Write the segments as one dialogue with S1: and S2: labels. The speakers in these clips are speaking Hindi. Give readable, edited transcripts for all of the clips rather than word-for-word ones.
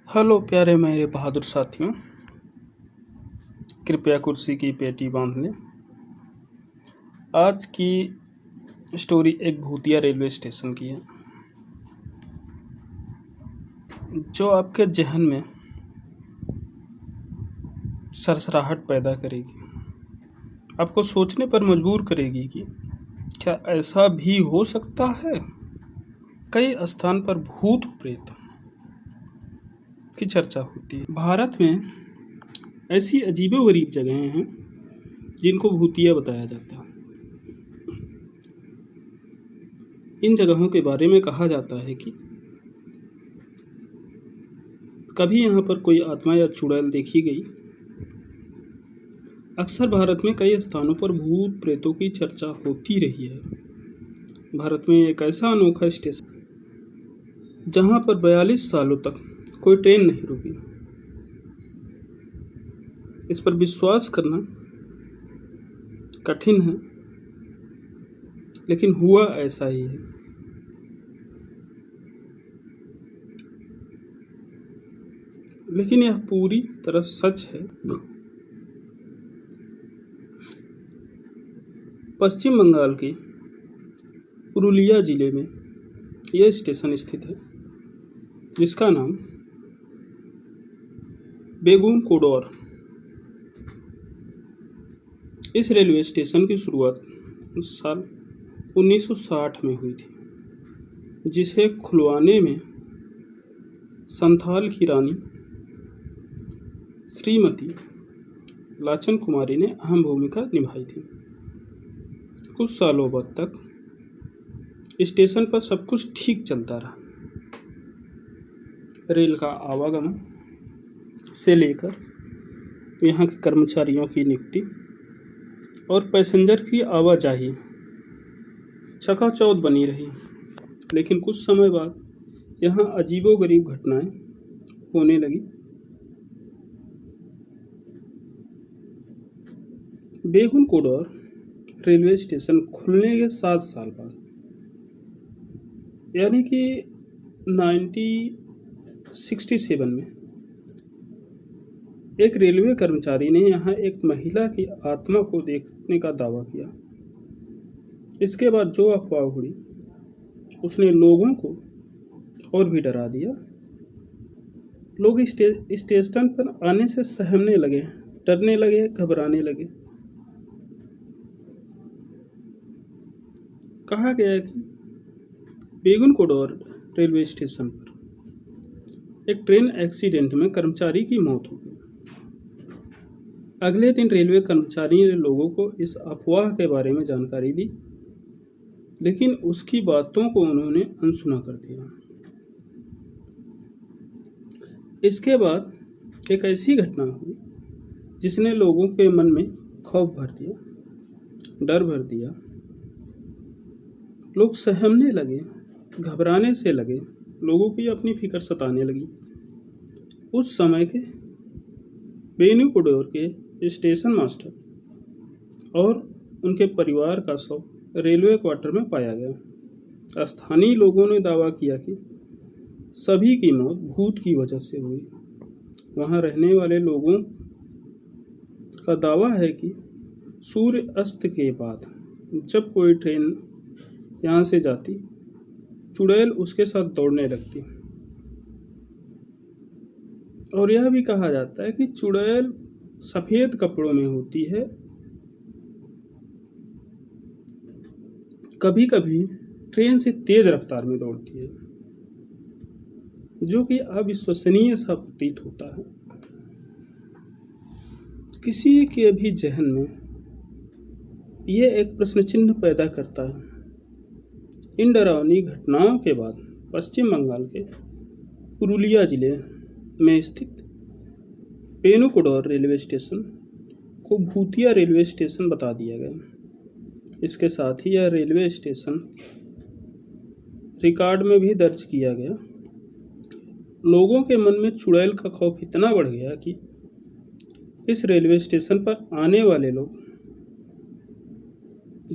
S1: हेलो प्यारे मेरे बहादुर साथियों, कृपया कुर्सी की पेटी बांध लें। आज की स्टोरी एक भूतिया रेलवे स्टेशन की है, जो आपके जहन में सरसराहट पैदा करेगी, आपको सोचने पर मजबूर करेगी कि क्या ऐसा भी हो सकता है। कई स्थान पर भूत प्रेत की चर्चा होती है। भारत में ऐसी अजीबोगरीब जगहें हैं जिनको भूतिया बताया जाता है। इन जगहों के बारे में कहा जाता है कि कभी यहाँ पर कोई आत्मा या चुड़ैल देखी गई। अक्सर भारत में कई स्थानों पर भूत प्रेतों की चर्चा होती रही है। भारत में एक ऐसा अनोखा स्टेशन जहाँ पर 42 सालों तक कोई ट्रेन नहीं रुकी। इस पर विश्वास करना कठिन है, लेकिन हुआ ऐसा ही है। लेकिन यह पूरी तरह सच है। पश्चिम बंगाल के पुरुलिया जिले में यह स्टेशन स्थित है, जिसका नाम बेगून कोडोर। इस रेलवे स्टेशन की शुरुआत साल 1960 में हुई थी, जिसे खुलवाने में संथाल की रानी श्रीमती लाचन कुमारी ने अहम भूमिका निभाई थी। कुछ सालों बाद तक स्टेशन पर सब कुछ ठीक चलता रहा। रेल का आवागमन से लेकर यहाँ के कर्मचारियों की नियुक्ति और पैसेंजर की आवाजाही चकाचौंध बनी रही। लेकिन कुछ समय बाद यहाँ अजीबोगरीब घटनाएं होने लगी। बेगून कोडोर रेलवे स्टेशन खुलने के 7 साल बाद, यानी कि 1967 में, एक रेलवे कर्मचारी ने यहाँ एक महिला की आत्मा को देखने का दावा किया। इसके बाद जो अफवाह उड़ी, उसने लोगों को और भी डरा दिया। लोग स्टेशन पर आने से सहमने लगे, डरने लगे, घबराने लगे। कहा गया है कि बेगून कोडोर रेलवे स्टेशन पर एक ट्रेन एक्सीडेंट में कर्मचारी की मौत हो गई। अगले दिन रेलवे कर्मचारी ने लोगों को इस अफवाह के बारे में जानकारी दी, लेकिन उसकी बातों को उन्होंने अनसुना कर दिया। इसके बाद एक ऐसी घटना हुई जिसने लोगों के मन में खौफ भर दिया, डर भर दिया। लोग सहमने लगे, घबराने से लगे, लोगों की अपनी फिक्र सताने लगी। उस समय के बेगून कोडोर के स्टेशन मास्टर और उनके परिवार का शव रेलवे क्वार्टर में पाया गया। स्थानीय लोगों ने दावा किया कि सभी की मौत भूत की वजह से हुई। वहां रहने वाले लोगों का दावा है कि सूर्य अस्त के बाद जब कोई ट्रेन यहाँ से जाती, चुड़ैल उसके साथ दौड़ने लगती। और यह भी कहा जाता है कि चुड़ैल सफेद कपड़ों में होती है। कभी कभी ट्रेन से तेज रफ्तार में दौड़ती है, जो कि अविश्वसनीय सा प्रतीत होता है। किसी के भी जहन में यह एक प्रश्न चिन्ह पैदा करता है। इन डरावनी घटनाओं के बाद पश्चिम बंगाल के पुरुलिया जिले में स्थित बेगून कोडोर रेलवे स्टेशन को भूतिया रेलवे स्टेशन बता दिया गया। इसके साथ ही यह रेलवे स्टेशन रिकॉर्ड में भी दर्ज किया गया। लोगों के मन में चुड़ैल का खौफ इतना बढ़ गया कि इस रेलवे स्टेशन पर आने वाले लोग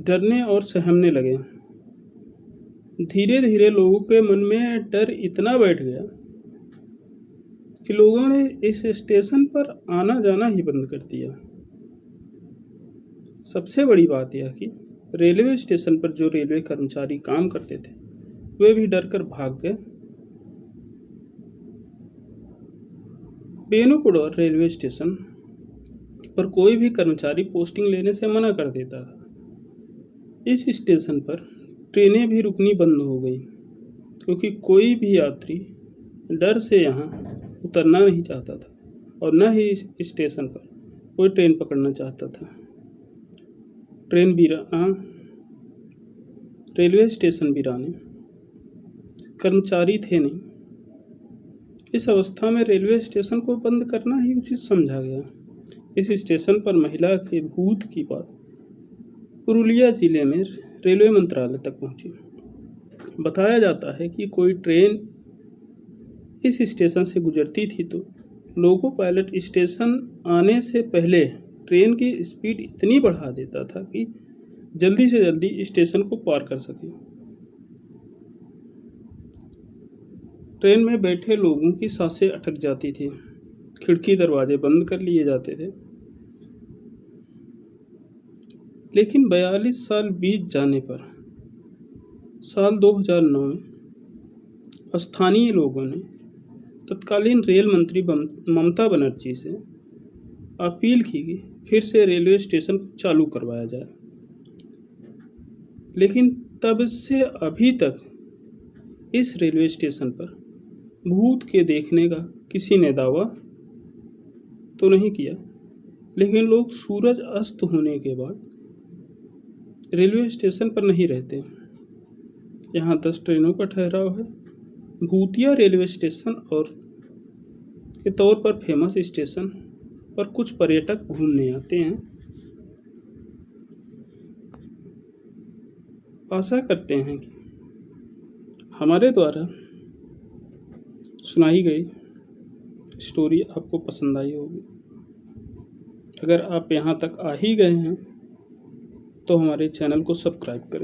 S1: डरने और सहमने लगे। धीरे धीरे लोगों के मन में डर इतना बैठ गया कि लोगों ने इस स्टेशन पर आना जाना ही बंद कर दिया। सबसे बड़ी बात यह कि रेलवे स्टेशन पर जो रेलवे कर्मचारी काम करते थे वे भी डर कर भाग गए। बेनुकुडोर रेलवे स्टेशन पर कोई भी कर्मचारी पोस्टिंग लेने से मना कर देता था। इस स्टेशन पर ट्रेनें भी रुकनी बंद हो गई क्योंकि कोई भी यात्री डर से यहाँ उतरना नहीं चाहता था और न ही इस स्टेशन पर कोई ट्रेन पकड़ना चाहता था। रेलवे स्टेशन वीराने, कर्मचारी थे नहीं। इस अवस्था में रेलवे स्टेशन को बंद करना ही उचित समझा गया। इस स्टेशन पर महिला के भूत की बात पुरुलिया जिले में रेलवे मंत्रालय तक पहुंची। बताया जाता है कि कोई ट्रेन इस स्टेशन से गुजरती थी तो लोको पायलट स्टेशन आने से पहले ट्रेन की स्पीड इतनी बढ़ा देता था कि जल्दी से जल्दी स्टेशन को पार कर सके। ट्रेन में बैठे लोगों की सांसें अटक जाती थी, खिड़की दरवाजे बंद कर लिए जाते थे। लेकिन 42 साल बीत जाने पर साल 2009 में स्थानीय लोगों ने तत्कालीन रेल मंत्री ममता बनर्जी से अपील की कि फिर से रेलवे स्टेशन को चालू करवाया जाए। लेकिन तब से अभी तक इस रेलवे स्टेशन पर भूत के देखने का किसी ने दावा तो नहीं किया, लेकिन लोग सूरज अस्त होने के बाद रेलवे स्टेशन पर नहीं रहते। यहाँ 10 ट्रेनों का ठहराव है। भूतिया रेलवे स्टेशन और के तौर पर फेमस स्टेशन पर कुछ पर्यटक घूमने आते हैं। आशा करते हैं कि हमारे द्वारा सुनाई गई स्टोरी आपको पसंद आई होगी। अगर आप यहाँ तक आ ही गए हैं तो हमारे चैनल को सब्सक्राइब करें।